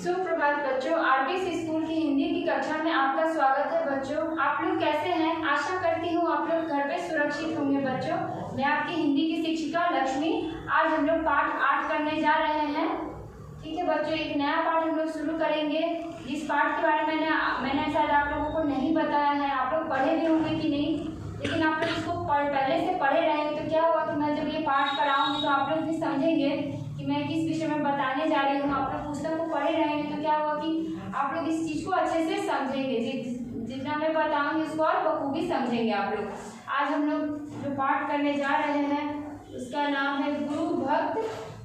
सुप्रभात बच्चों, RBS school की हिंदी की कक्षा में आपका स्वागत है। बच्चों, आप लोग कैसे हैं? आशा करती हूँ आप लोग घर पे सुरक्षित होंगे। बच्चों, मैं आपकी हिंदी की शिक्षिका लक्ष्मी। आज हम लोग पाठ 8 करने जा रहे हैं। ठीक है बच्चों, एक नया पाठ हम लोग शुरू करेंगे। इस पाठ के बारे में मैंने शायद आप लोगों को नहीं बताया है। आप लोग पढ़े भी होंगे कि नहीं, लेकिन आप लोग इसको पहले से पढ़े रहेंगे तो क्या हुआ कि मैं जब ये पाठ कराऊंगी तो आप लोग भी समझेंगे कि मैं किस विषय में बताने जा रही हूँ। आप लोग पुस्तक को पढ़े रहेंगे तो क्या हुआ कि आप लोग इस चीज़ को अच्छे से समझेंगे। जितना मैं बताऊंगी उसको और बखूबी समझेंगे आप लोग। आज हम लोग जो पाठ करने जा रहे हैं उसका नाम है गुरु भक्त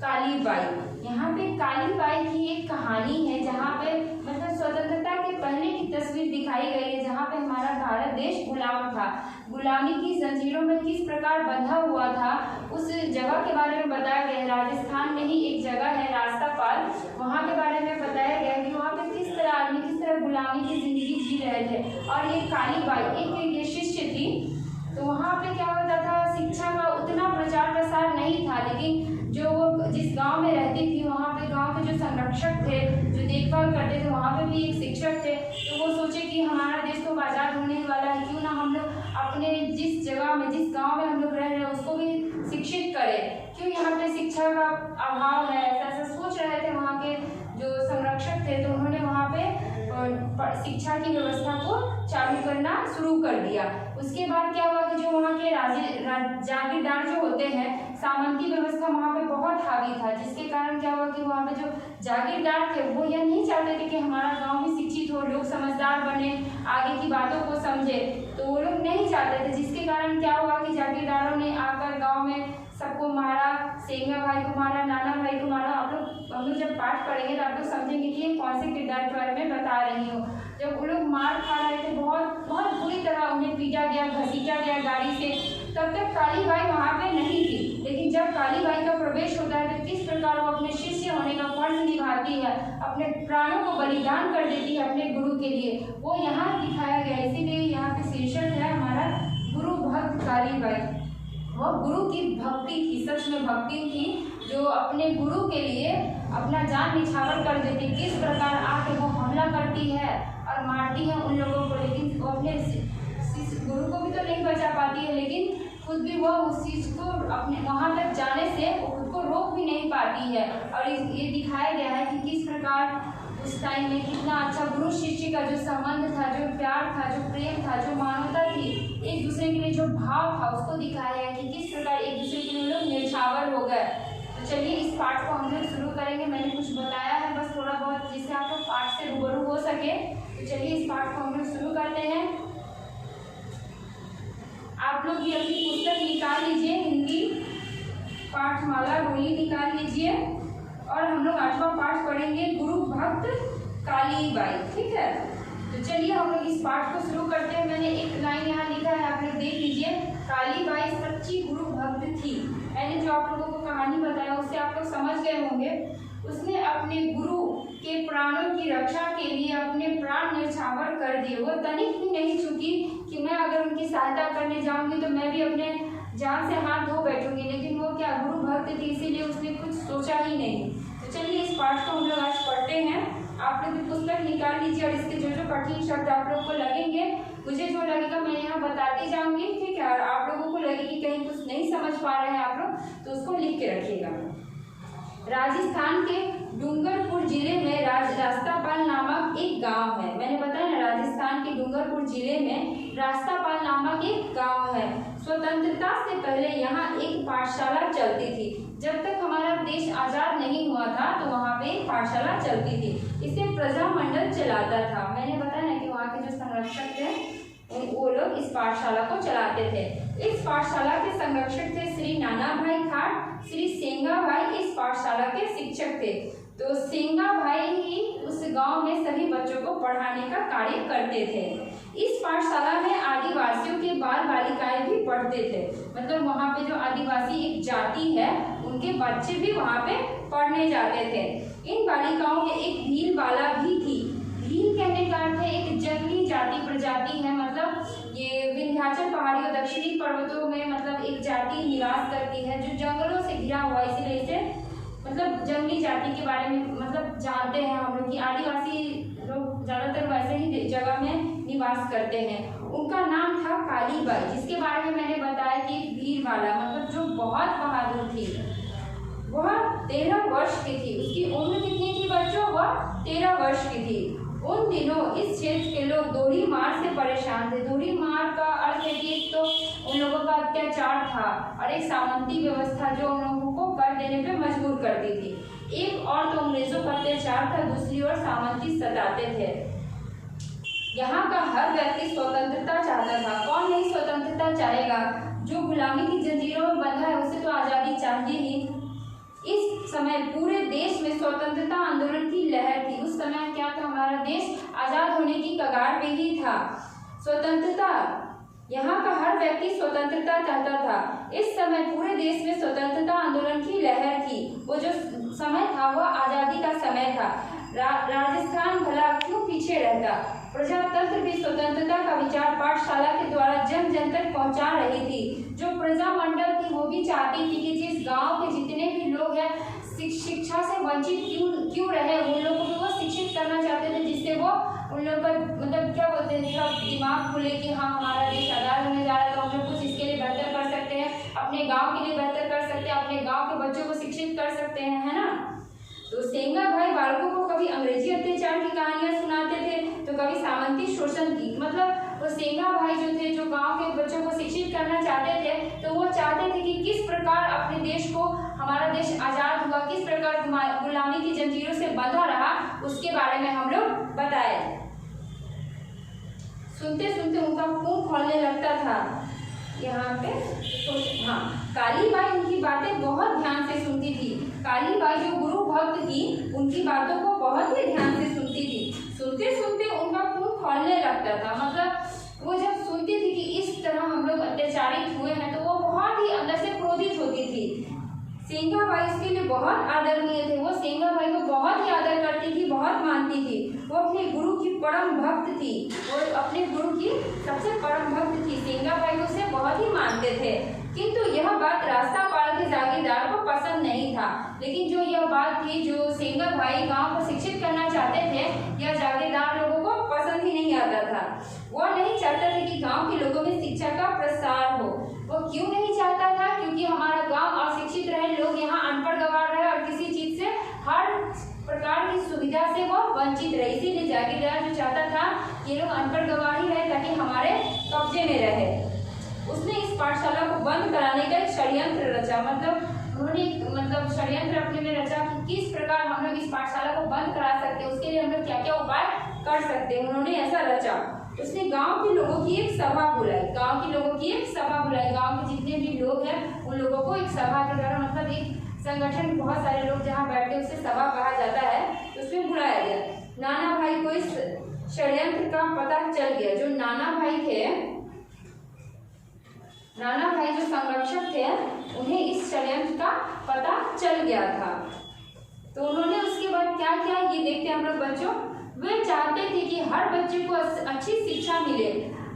कालीबाई। यहाँ पे कालीबाई की एक कहानी है जहाँ पे मतलब स्वतंत्रता के पहले की तस्वीर दिखाई गई है, जहाँ पे हमारा भारत देश गुलाम था, गुलामी की जंजीरों में किस प्रकार बंधा हुआ था, उस जगह के बारे में बताया गया है। राजस्थान में ही एक जगह है रास्तापाल, वहाँ के बारे में बताया गया है कि वहाँ पे किस तरह आदमी किस तरह गुलामी की जिंदगी जी रहे थे। और ये कालीबाई एक ये शिष्य थी। तो वहाँ पे क्या होता था, शिक्षा का उतना प्रचार प्रसार नहीं था, लेकिन जो वो जिस गांव में रहती थी वहाँ पे गांव के जो संरक्षक थे, जो देखभाल करते थे, वहाँ पे भी एक शिक्षक थे। तो वो सोचे कि हमारा देश तो आज़ाद होने वाला है, क्यों ना हम लोग अपने जिस जगह में जिस गांव में हम लोग रह रहे हैं उसको भी शिक्षित करें, क्यों यहाँ पे शिक्षा का अभाव है। ऐसा सोच रहे थे वहाँ के जो संरक्षक थे। तो उन्होंने वहाँ पे शिक्षा की व्यवस्था को चालू करना शुरू कर दिया। उसके बाद क्या हुआ कि जो वहाँ के जागीरदार जो होते हैं, सामंती व्यवस्था वहाँ पे बहुत हावी था, जिसके कारण क्या हुआ कि वहाँ पे जो जागीरदार थे वो यह नहीं चाहते थे कि हमारा गांव भी शिक्षित हो, लोग समझदार बने, आगे की बातों को समझे। तो वो लोग नहीं चाहते थे, जिसके कारण क्या हुआ कि जागीरदारों ने आकर गाँव में सबको मारा, सेंगा भाई को मारा, नाना भाई को मारा। हम लोग जब पाठ पढ़ेंगे तो आप लोग समझेंगे कि ये कौन से किरदार के बारे में बता रही हूँ। जब वो लोग मार खा रहे थे, बहुत बहुत बुरी तरह उन्हें पीटा गया, घसीटा गया गाड़ी से, तब तक कालीबाई वहाँ पे नहीं थी। लेकिन जब कालीबाई का प्रवेश होता है तो किस प्रकार वो अपने शिष्य होने का फर्ज निभाती है, अपने प्राणों को बलिदान कर देती है अपने गुरु के लिए, वो यहाँ दिखाया गया। इसीलिए यहाँ पे शीर्षक है हमारा गुरु भक्त कालीबाई। वह गुरु की भक्ति थी, सच में भक्ति थी, जो अपने गुरु के लिए अपना जान निछावर कर देती। किस प्रकार आके वो हमला करती है और मारती है उन लोगों को, लेकिन वो अपने गुरु को भी तो नहीं बचा पाती है, लेकिन खुद भी वह उस चीज़ को अपने वहाँ तक जाने से वो खुद को रोक भी नहीं पाती है। और ये दिखाया गया है कि किस प्रकार उस टाइम में कितना अच्छा गुरु शिष्य का जो संबंध था, जो प्यार था, जो प्रेम था, जो मानवता थी, एक दूसरे के लिए जो भाव था, उसको दिखाया है कि किस प्रकार एक दूसरे के लिए लोग निछावर हो गए। तो चलिए इस पाठ को हम लोग शुरू करेंगे। मैंने कुछ बताया है बस थोड़ा बहुत, जिससे आप लोग पाठ से रूबरू हो सके। तो चलिए इस पाठ को हम लोग शुरू करते हैं। आप लोग ये अपनी पुस्तक निकाल लीजिए, हिंदी पाठमाला गोली निकाल लीजिए, और हम लोग 8वां पाठ पढ़ेंगे गुरु भक्त कालीबाई। ठीक है, तो चलिए हम लोग इस पाठ को शुरू करते हैं। मैंने एक लाइन यहाँ लिखा है, आप लोग देख लीजिए। कालीबाई सच्ची गुरु भक्त थी। मैंने जो आप लोगों को कहानी बताया उससे आप लोग समझ गए होंगे। उसने अपने गुरु के प्राणों की रक्षा के लिए अपने प्राण न्यौछावर कर दिए। वो तनिक भी नहीं चूकी कि मैं अगर उनकी सहायता करने जाऊंगी तो मैं भी अपने जान से हाथ धो बैठूंगी, लेकिन वो क्या गुरु भक्त थी, इसीलिए उसने कुछ सोचा ही नहीं। तो चलिए इस पाठ को हम लोग आज पढ़ते हैं। आप लोग भी पुस्तक निकाल लीजिए और इसके जो जो कठिन शब्द आप लोग को लगेंगे, मुझे जो लगेगा मैं यहाँ बताती जाऊंगी। ठीक है, और आप लोगों को लगे कि कहीं कुछ नहीं समझ पा रहे हैं आप लोग तो उसको लिख के रखिएगा। राजस्थान के डूंगरपुर जिले में रास्तापाल नामक एक गांव है। मैंने बताया ना, राजस्थान के डूंगरपुर जिले में रास्तापाल नामक एक गांव है। स्वतंत्रता से पहले यहाँ एक पाठशाला चलती थी। जब तक हमारा देश आज़ाद नहीं हुआ था तो वहाँ पे एक पाठशाला चलती थी। इसे प्रजामंडल चलाता था। मैंने बताया ना कि वहाँ के जो संरक्षक थे वो लोग इस पाठशाला को चलाते थे। इस पाठशाला के संरक्षक थे श्री नाना भाई खाट। श्री सेंगा भाई इस पाठशाला के शिक्षक थे। तो सेंगा भाई ही उस गांव में सभी बच्चों को पढ़ाने का कार्य करते थे। इस पाठशाला में आदिवासियों के बाल बालिकाएं भी पढ़ते थे। मतलब वहाँ पे जो आदिवासी एक जाति है उनके बच्चे भी वहाँ पे पढ़ने जाते थे। इन बालिकाओं में एक भील बाला भी थी। भील कहने का अर्थ है एक जंगली जाति प्रजाति है। मतलब ये विंध्याचल पहाड़ी और दक्षिणी पर्वतों में मतलब एक जाति निवास करती है जो जंगलों से घिरा हुआ, इसीलिए इसे मतलब जंगली जाति के बारे में मतलब जानते हैं हम लोग कि आदिवासी लोग ज़्यादातर वैसे ही जगह में निवास करते हैं। उनका नाम था कालीबाई, जिसके बारे में मैंने बताया कि वीरबाला मतलब जो बहुत बहादुर थी। वह 13 वर्ष की थी। उसकी उम्र कितनी थी बच्चों? वह 13 वर्ष की थी। उन दिनों इस क्षेत्र के लोग दोहरी मार से परेशान थे। दोहरी मार का अर्थ है कि एक तो उन लोगों का अत्याचार था और एक सामंती व्यवस्था जो उन लोगों को कर देने पे मजबूर करती थी। एक और तो अंग्रेजों का अत्याचार था, दूसरी ओर सामंती सताते थे। यहाँ का हर व्यक्ति स्वतंत्रता चाहता था। कौन नहीं स्वतंत्रता चाहेगा? जो गुलामी की जंजीरों में बंधा है उसे तो आज़ादी चाहिए ही। इस समय पूरे देश में स्वतंत्रता आंदोलन की लहर थी। उस समय क्या था? हमारा देश आजाद होने की कगार पे ही था। स्वतंत्रता, यहाँ का हर व्यक्ति स्वतंत्रता चाहता था। इस समय पूरे देश में स्वतंत्रता आंदोलन की लहर थी। वो जो समय था वह आजादी का समय था। राजस्थान भला क्यों पीछे रहता? प्रजातंत्र भी स्वतंत्रता का विचार पाठशाला के द्वारा जन जन तक पहुंचा रही थी। जो प्रजा मंडल थी वो भी चाहती थी कि जिस गांव के जितने भी लोग हैं शिक्षा से वंचित क्यों रहे, उन लोगों को वो शिक्षित करना चाहते थे, जिससे वो उन लोगों का मतलब क्या बोलते हैं दिमाग खुले कि हाँ हमारा देश आज़ाद होने जा रहा है तो हम लोग कुछ इसके लिए बेहतर कर सकते हैं, अपने गाँव के लिए बेहतर कर सकते हैं, अपने गाँव के बच्चों को शिक्षित कर सकते हैं, है ना। तो सेंगा भाई बालकों को कभी अंग्रेजी अत्याचार की कहानियां सुनाते थे तो कभी सामंती शोषण की। मतलब वो सेंगा भाई जो थे जो गांव के बच्चों को शिक्षित करना चाहते थे, तो वो चाहते थे कि किस प्रकार अपने देश को, हमारा देश आजाद हुआ, किस प्रकार गुलामी की जंजीरों से बंधा रहा, उसके बारे में हम लोग बताए। सुनते सुनते उनका खून खौलने लगता था। यहाँ पे हाँ, कालीबाई उनकी बातें बहुत ध्यान से सुनती थी। कालीबाई जो गुरु भक्त थी उनकी बातों को बहुत ही ध्यान से सुनती थी। सुनते सुनते उनका खून खौलने लगता था। मतलब वो जब सुनती थी कि इस तरह हम लोग अत्याचारित हुए हैं तो वो बहुत ही अंदर से क्रोधित होती थी। सेंगा भाई इसके लिए बहुत आदरणीय थे। वो सेंगा भाई को बहुत ही आदर करती थी, बहुत मानती थी। वो अपने गुरु की परम भक्त थी। वो अपने गुरु की सबसे परम भक्त थी। सेंगा भाई को उसे बहुत ही मानते थे। किंतु यह बात रास्तापाल के जागीरदार को पसंद नहीं था। लेकिन जो यह बात थी जो सेंगा भाई गांव को शिक्षित करना चाहते थे, यह जागीरदार लोगों को पसंद ही नहीं आता था। वो नहीं चाहता था कि गांव के लोगों में शिक्षा का प्रसार हो। वो क्यों नहीं चाहता था? क्योंकि हमारा गांव अशिक्षित रहे, लोग यहाँ अनपढ़ गंवार रहे और किसी चीज से, हर प्रकार की सुविधा से वो वंचित रहे। इसीलिए जागीरदार जो चाहता था ये लोग अनपढ़ गंवार ही रहे ताकि हमारे कब्जे में रहे। उसने इस पाठशाला को बंद कराने का एक षड्यंत्र रचा। उन्होंने षड्यंत्र अपने में रचा कि किस प्रकार हम लोग इस पाठशाला को बंद करा सकते हैं, उसके लिए हम लोग क्या क्या उपाय कर सकते हैं, उन्होंने ऐसा रचा। उसने गांव के लोगों की एक सभा बुलाई। गांव के लोगों की एक सभा बुलाई। गांव के जितने भी लोग हैं उन लोगों को एक सभा के द्वारा, मतलब एक संगठन, बहुत सारे लोग जहाँ बैठे उसे सभा कहा जाता है, उसमें बुलाया गया। नाना भाई को इस षड्यंत्र का पता चल गया। जो नाना भाई थे, नाना भाई जो संरक्षक थे, उन्हें इस षड्यंत्र का पता चल गया था। तो उन्होंने उसके बाद क्या किया ये देखते हैं हम लोग बच्चों। वे चाहते थे कि हर बच्चे को अच्छी शिक्षा मिले,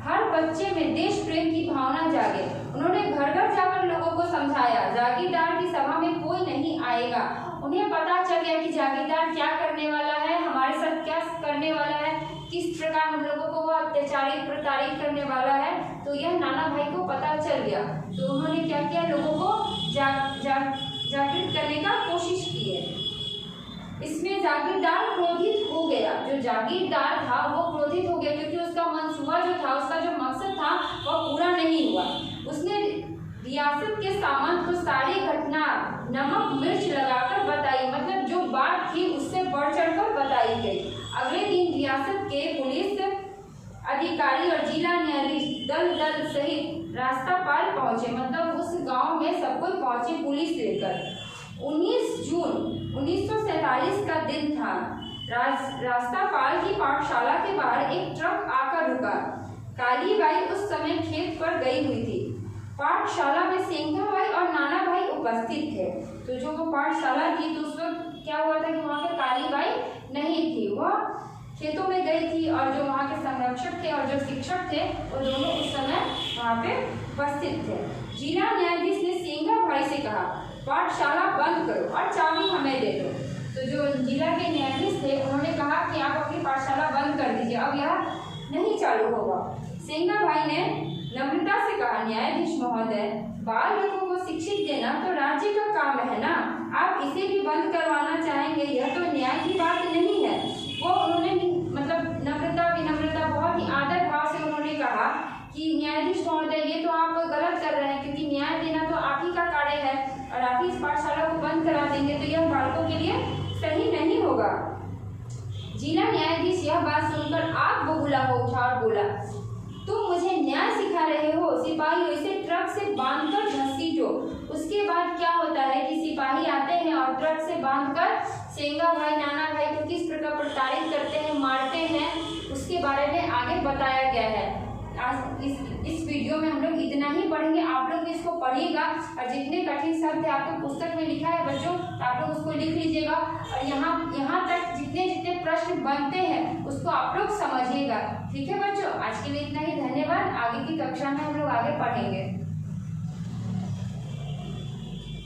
हर बच्चे में देश प्रेम की भावना जागे। उन्होंने घर घर जाकर लोगों को समझाया जागीरदार की सभा में कोई नहीं आएगा। उन्हें पता चल गया कि जागीरदार क्या करने वाला है, हमारे साथ क्या करने वाला है, किस प्रकार हम लोगों को वो अत्याचारित प्रताड़ित करने वाला है। तो यह नाना भाई को पता चल गया। तो उन्होंने क्या किया, लोगों को जागृत करने का कोशिश की है। इसमें जागीरदार क्रोधित हो गया। जो जागीरदार था वो क्रोधित हो गया क्योंकि उसका मंसूबा जो था, उसका जो मकसद था वह पूरा नहीं हुआ। उसने रियासत के सामंत को सारी घटना नमक मिर्च लगाकर बताई। मतलब जो बात थी उससे बढ़ चढ़कर बताई गई। अगले दिन रियासत के पुलिस अधिकारी और जिला न्यायाधीश दल सहित रास्तापाल पहुंचे। मतलब उस गांव में सब कोई पहुंचे पुलिस लेकर। 19 जून 1947 का दिन था। रास्तापाल की पाठशाला के बाहर एक ट्रक आकर रुका। कालीबाई उस समय खेत पर गई हुई थी। पाठशाला में सेंगा भाई और नाना भाई उपस्थित थे। तो जो वो पाठशाला थी तो उस वक्त क्या हुआ था कि वहाँ पे कालीबाई नहीं थी, वह खेतों में गई थी। और जो वहाँ के संरक्षक थे और जो शिक्षक थे वो दोनों उस समय वहाँ पे उपस्थित थे। जिला न्यायाधीश ने सेंगा भाई से कहा, पाठशाला बंद करो और चाबी हमें दे दो। तो जो जिला के न्यायाधीश थे उन्होंने कहा कि आप अपनी पाठशाला बंद कर दीजिए, अब यह नहीं चालू होगा। सेंगा भाई ने नम्रता से कहा, न्यायाधीश महोदय, बाल लोगों को शिक्षित देना तो राज्य का काम है ना, आप इसे भी बंद करवाना चाहेंगे, यह तो न्याय की बात नहीं है। वो उन्होंने मतलब नम्रता विनम्रता बहुत ही आदर भाव से उन्होंने कहा कि न्यायाधीश महोदय ये तो आप गलत कर रहे हैं, क्योंकि न्याय देना तो आप ही का कार्य है और आप ही इस पाठशाला को बंद करा देंगे तो यह बालकों के लिए सही नहीं होगा। जिला न्यायाधीश यह बात सुनकर आग बबूला हो उठा और बोला, तुम मुझे न्याय सिखा रहे हो? सिपाही इसे ट्रक से बांधकर घसीटो। उसके बाद क्या होता है कि सिपाही आते हैं और ट्रक से बांधकर सेंगा भाई नाना भाई को किस प्रकार प्रताड़ित करते हैं, मारते हैं, उसके बारे में आगे बताया गया है। आज इस वीडियो में हम लोग इतना ही पढ़ेंगे। आप लोग इसको पढ़िएगा और जितने कठिन शब्द आपको पुस्तक में लिखा है बच्चों, आप लोग उसको लिख लीजिएगा और यहाँ तक जितने प्रश्न बनते हैं उसको आप लोग समझिएगा। ठीक है बच्चों, आज के लिए इतना ही। धन्यवाद। आगे की कक्षा में हम लोग आगे पढ़ेंगे।